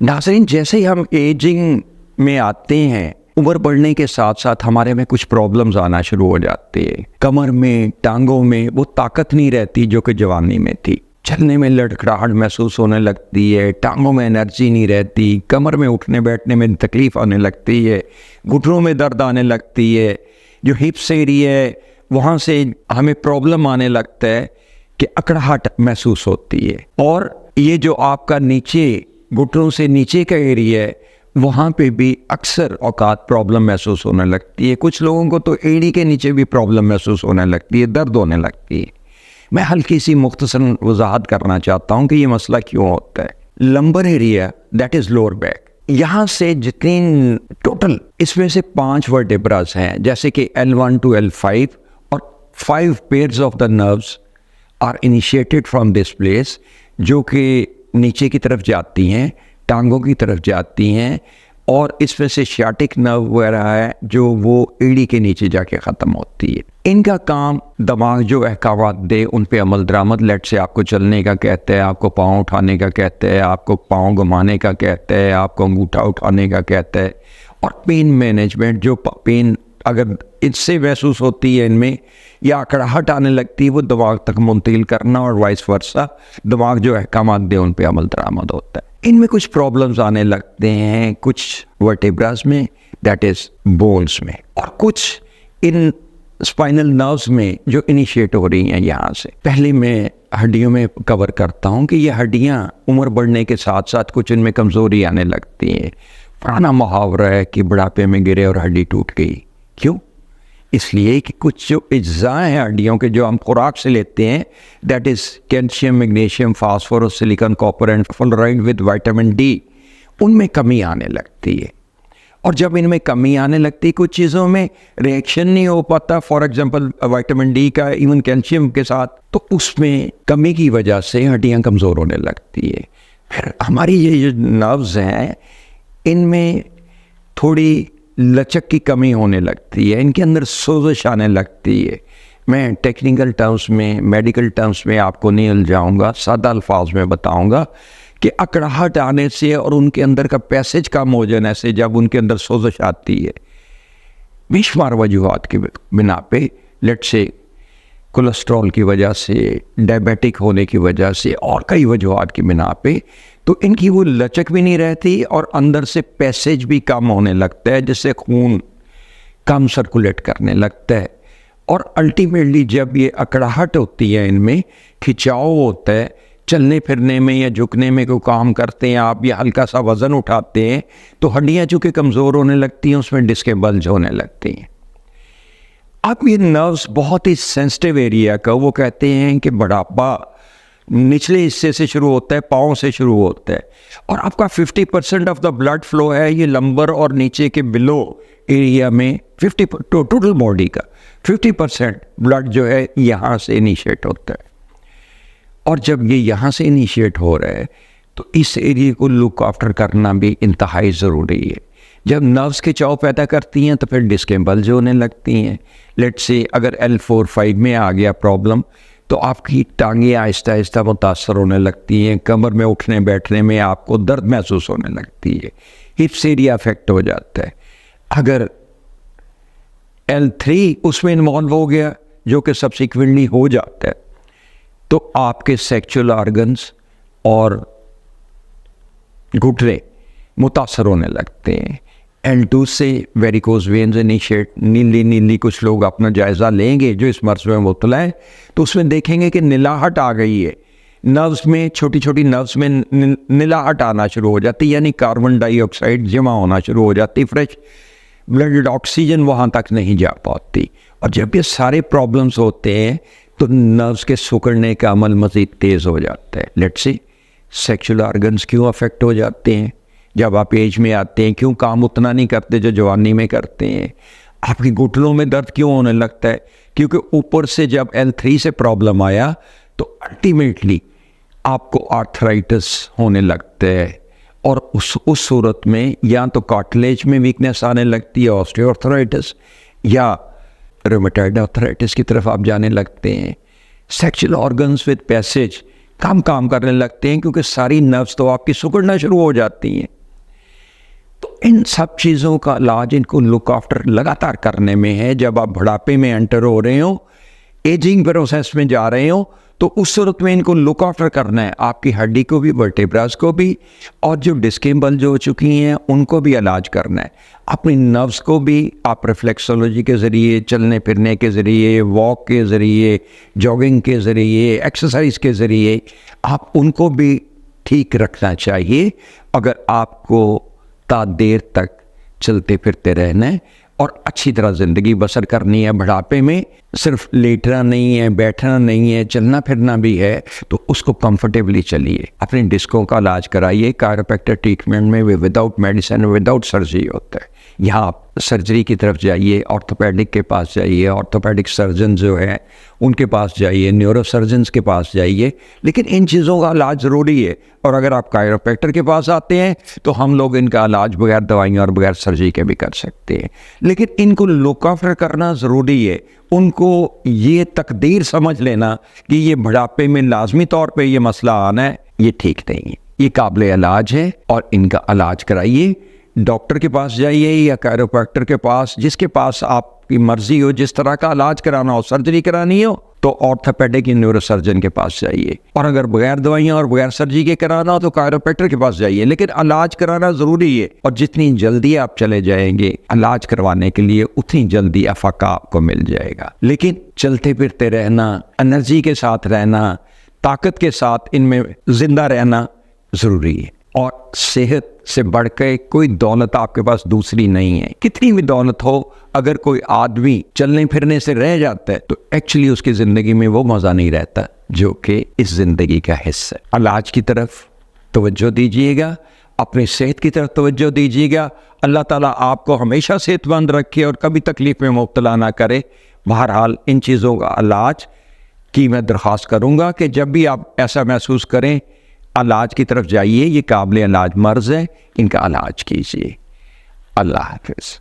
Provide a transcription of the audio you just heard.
नाज़रीन, जैसे ही हम एजिंग में आते हैं, उम्र बढ़ने के साथ साथ हमारे में कुछ प्रॉब्लम्स आना शुरू हो जाते हैं। कमर में, टांगों में वो ताकत नहीं रहती जो कि जवानी में थी। चलने में लड़खड़ाहट महसूस होने लगती है, टांगों में एनर्जी नहीं रहती, कमर में उठने बैठने में तकलीफ आने लगती है, घुटनों में दर्द आने लगती है, जो हिप्स एरिया है वहाँ से हमें प्रॉब्लम आने लगता है कि अकड़ाहट महसूस होती है। और ये जो आपका नीचे घुटनों से नीचे का एरिया है वहाँ पे भी अक्सर औकात प्रॉब्लम महसूस होने लगती है। कुछ लोगों को तो एड़ी के नीचे भी प्रॉब्लम महसूस होने लगती है, दर्द होने लगती है। मैं हल्की सी मुख्तसर वजाहत करना चाहता हूँ कि ये मसला क्यों होता है। Lumbar area, that is lower back, यहाँ से जितनी टोटल इसमें से 5 वर्टेब्रास हैं, जैसे कि L1 to L5 और 5 pairs of the nerves are initiated from this place, जो कि नीचे की तरफ जाती हैं, टांगों की तरफ जाती हैं, और इसमें से शाटिक नर्व वगैरह है जो वो एड़ी के नीचे जाके ख़त्म होती है। इनका काम दिमाग जो अहकाम दे उन पे अमल दरामद, लेट से आपको चलने का कहते हैं, आपको पाँव उठाने का कहते हैं, आपको पाँव घुमाने का कहते हैं, आपको अंगूठा उठाने का कहता है, और पेन मैनेजमेंट, जो पेन अगर इससे महसूस होती है इनमें या अकड़ाहट आने लगती है, वो दिमाग तक मुंतकिल करना, और वाइस वर्सा दिमाग जो अहकाम दे उन पे अमल दरामद होता है। इनमें कुछ प्रॉब्लम्स आने लगते हैं कुछ वर्टेब्रास में, दैट इज़ बोन्स में, और कुछ इन स्पाइनल नर्व्स में जो इनिशिएट हो रही हैं यहाँ से। पहले मैं हड्डियों में कवर करता हूँ कि ये हड्डियाँ उम्र बढ़ने के साथ साथ कुछ इनमें कमज़ोरी आने लगती है। पुराना मुहावरा है कि बुढ़ापे में गिरे और हड्डी टूट गई। क्यों? इसलिए कि कुछ जो अज्जा हैं हड्डियों के जो हम खुराक से लेते हैं, that is calcium, magnesium, phosphorus, silicon, copper and fluoride with vitamin D, उनमें कमी आने लगती है। और जब इनमें कमी आने लगती है, कुछ चीज़ों में रिएक्शन नहीं हो पाता, फॉर एग्जांपल विटामिन डी का, इवन कैल्शियम के साथ, तो उसमें कमी की वजह से हड्डियाँ कमज़ोर होने लगती है। फिर हमारी ये जो नर्व्स हैं इनमें थोड़ी लचक की कमी होने लगती है, इनके अंदर सोजिश आने लगती है। मैं टेक्निकल टर्म्स में, मेडिकल टर्म्स में आपको नहीं उलझाऊंगा, सादा अल्फाज में बताऊंगा कि अकड़ाहट आने से और उनके अंदर का पैसेज कम हो जाने से जब उनके अंदर सोजिश आती है, बेशुमार वजूहात की बिना पे, लेट से कोलेस्ट्रॉल की वजह से, डायबिटिक होने की वजह से, और कई वजूहात की बिना पे, तो इनकी वो लचक भी नहीं रहती और अंदर से पैसेज भी कम होने लगता है, जिससे खून कम सर्कुलेट करने लगता है। और अल्टीमेटली जब ये अकड़ाहट होती है, इनमें खिंचाव होता है, चलने फिरने में या झुकने में कोई काम करते हैं आप या हल्का सा वज़न उठाते हैं, तो हड्डियाँ चूँकि कमज़ोर होने लगती हैं, उसमें डिस्कें बल्ज होने लगती हैं। अब ये नर्व्स बहुत ही सेंसिटिव एरिया का, वो कहते हैं कि बुढ़ापा निचले हिस्से से शुरू होता है, पाँव से शुरू होता है, और आपका 50% ऑफ द ब्लड फ्लो है ये लंबर और नीचे के बिलो एरिया में। 50 टोटल बॉडी का 50% ब्लड जो है यहाँ से इनिशिएट होता है, और जब ये यहाँ से इनिशिएट हो रहा है तो इस एरिया को लुक आफ्टर करना भी इंतहाई ज़रूरी है। जब नर्व्स के खिंचाव पैदा करती हैं तो फिर डिस्कें बल्ज होने लगती हैं। लेट से अगर L4-5 में आ गया प्रॉब्लम, तो आपकी टांगें आहिस्ता आहिस्ता मुतासर होने लगती हैं, कमर में उठने बैठने में आपको दर्द महसूस होने लगती है, हिप्स एरिया अफेक्ट हो जाता है। अगर L3 उसमें इन्वॉल्व हो गया, जो कि सब्सिक्वेंटली हो जाता है, तो आपके सेक्सुअल ऑर्गन्स और घुटने मुतासर होने लगते हैं। L2 से वेरिकोज वेन्स इनिशिएट, नीली कुछ लोग अपना जायज़ा लेंगे जो इस मर्ज़ में मुब्तला है, तो उसमें देखेंगे कि नीलाहट आ गई है नर्व्स में, छोटी छोटी नर्व्स में नीलाहट आना शुरू हो जाती है, यानी कार्बन डाइऑक्साइड जमा होना शुरू हो जाती, फ्रेश ब्लड ऑक्सीजन वहाँ तक नहीं जा पाती। और जब ये सारे प्रॉब्लम्स होते हैं तो नर्व्स के सिकुड़ने का अमल मज़ीद तेज़ हो जाता है। लेट्स से सेक्सुअल ऑर्गन्स क्यों अफेक्ट हो जाते हैं जब आप एज में आते हैं, क्यों काम उतना नहीं करते जो जवानी में करते हैं। आपकी घुटनों में दर्द क्यों होने लगता है, क्योंकि ऊपर से जब L3 से प्रॉब्लम आया तो अल्टीमेटली आपको आर्थराइटिस होने लगता है, और उस सूरत में या तो कार्टिलेज में वीकनेस आने लगती है, ऑस्टियोआर्थराइटिस, या रूमेटॉइड आर्थराइटिस की तरफ आप जाने लगते हैं। सेक्सुअल ऑर्गन्स विद पैसेज कम काम करने लगते हैं, क्योंकि सारी नर्व्स तो आपकी सिकुड़ना शुरू हो जाती हैं। तो इन सब चीज़ों का इलाज इनको लुक आफ्टर लगातार करने में है। जब आप बुढ़ापे में एंटर हो रहे हो, एजिंग प्रोसेस में जा रहे हो, तो उस सूरत में इनको लुक आफ्टर करना है, आपकी हड्डी को भी, वर्टेब्रास को भी, और जो डिस्कें बल्ज हो चुकी हैं उनको भी इलाज करना है। अपनी नर्व्स को भी आप रिफ्लेक्सोलॉजी के ज़रिए, चलने फिरने के ज़रिए, वॉक के ज़रिए, जॉगिंग के ज़रिए, एक्सरसाइज के ज़रिए आप उनको भी ठीक रखना चाहिए, अगर आपको ता देर तक चलते फिरते रहना है और अच्छी तरह ज़िंदगी बसर करनी है। बुढ़ापे में सिर्फ लेटना नहीं है, बैठना नहीं है, चलना फिरना भी है, तो उसको कंफर्टेबली चलिए। अपने डिस्कों का इलाज कराइए। कायरोप्रैक्टर ट्रीटमेंट में वे विदाउट मेडिसिन, विदाउट सर्जरी होता है। यहाँ आप सर्जरी की तरफ जाइए, ऑर्थोपेडिक के पास जाइए, ऑर्थोपेडिक सर्जन जो है उनके पास जाइए, न्यूरो सर्जन्स के पास जाइए, लेकिन इन चीज़ों का इलाज ज़रूरी है। और अगर आप कायरोप्रैक्टर के पास आते हैं तो हम लोग इनका इलाज बगैर दवाइयों और बगैर सर्जरी के भी कर सकते हैं, लेकिन इनको लुक आफ्टर करना ज़रूरी है। उनको ये तकदीर समझ लेना कि ये बुढ़ापे में लाजमी तौर पे ये मसला आना है, ये ठीक नहीं है। ये काबिल इलाज है और इनका इलाज कराइए। डॉक्टर के पास जाइए या कायरोप्रैक्टर के पास, जिसके पास आपकी मर्जी हो, जिस तरह का इलाज कराना हो, सर्जरी करानी हो तो ऑर्थोपेडिक या न्यूरोसर्जन के पास जाइए, और अगर बगैर दवाइयाँ और बगैर सर्जरी के कराना हो तो कायरोप्रैक्टर के पास जाइए। लेकिन इलाज कराना ज़रूरी है, और जितनी जल्दी आप चले जाएंगे इलाज करवाने के लिए उतनी जल्दी अफाका आपको मिल जाएगा। लेकिन चलते फिरते रहना, एनर्जी के साथ रहना, ताकत के साथ इनमें जिंदा रहना ज़रूरी है। और सेहत से बढ़ के कोई दौलत आपके पास दूसरी नहीं है। कितनी भी दौलत हो, अगर कोई आदमी चलने फिरने से रह जाता है तो एक्चुअली उसकी ज़िंदगी में वो मज़ा नहीं रहता जो कि इस ज़िंदगी का हिस्सा है। इलाज की तरफ तवज्जो दीजिएगा, अपनी सेहत की तरफ तवज्जो दीजिएगा। अल्लाह ताला आपको हमेशा सेहतमंद रखे और कभी तकलीफ़ में मुब्तला ना करे। बहरहाल इन चीज़ों का इलाज की मैं दरख्वास्त करूँगा कि जब भी आप ऐसा महसूस करें, इलाज की तरफ जाइए। ये काबिल इलाज मर्ज़ है, इनका इलाज कीजिए। अल्लाह हाफ़िज़।